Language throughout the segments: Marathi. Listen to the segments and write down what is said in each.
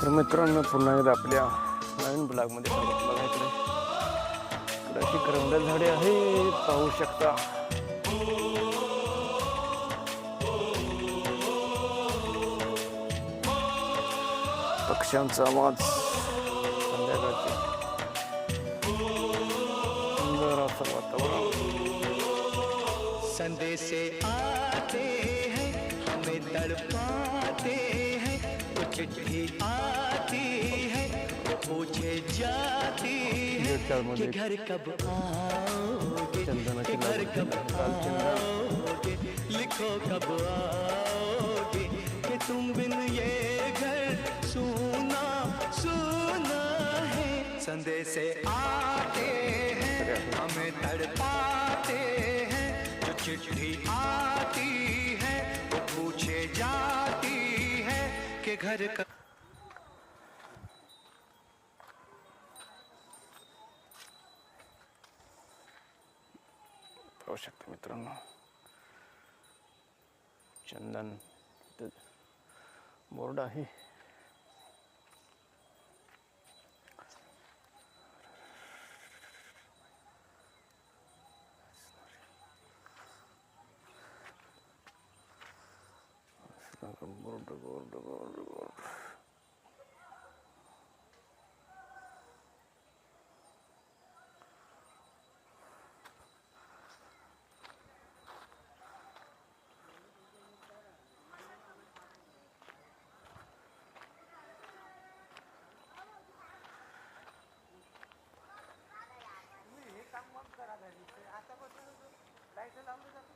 तर मित्रांनो पुन्हा एकदा आपल्या नवीन ब्लॉगमध्ये बघा इकडे अशी करवंद झाडे आहेत, पाहू शकता. पक्ष्यांचा आवाज, संध्याकाळचे सुंदर असं वातावरण. संदेशे आते हैं हमें तड़पाते हैं, वो चिट्ठी आती है वो पूछे जाती है कि घर कब आओगे, कि घर कब आओगे, लिखो कब आओगे कि तुम बिन ये घर सूना सूना है. संदेशे आते हैं हमें तड़पाते हैं, जो चिट्ठी आती है वो पूछे जाती है कि घर का. पाहू शकता मित्रांनो चंदन बोर्ड आहे. बोर्ड बोर्ड बोर्ड बोर्ड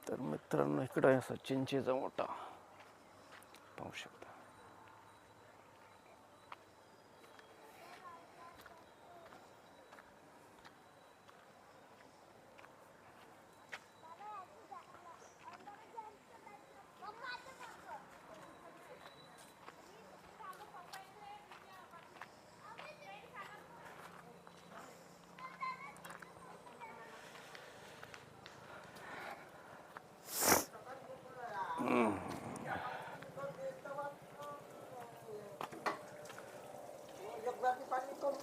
तर मित्रांनो इकडे आहे चिंचेचा मोठा, पाहू शकता.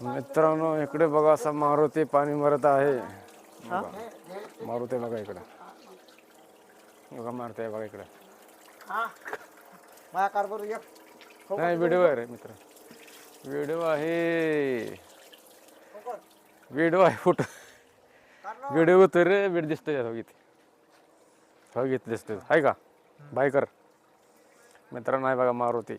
मित्रांनो इकडे बघा असा मारुती पाणी मारत आहे. मारुती बघा इकडे, बघा मारुती बघा इकडे. नाही व्हिडिओ आहे रे मित्र, व्हिडिओ आहे, व्हिडिओ आहे, फोटो व्हिडिओ होतो रे. वेळ दिसतोय हो इथे, हो इथे दिसतोय आहे का. बाय कर मित्रांनो, आहे बघा मारुती.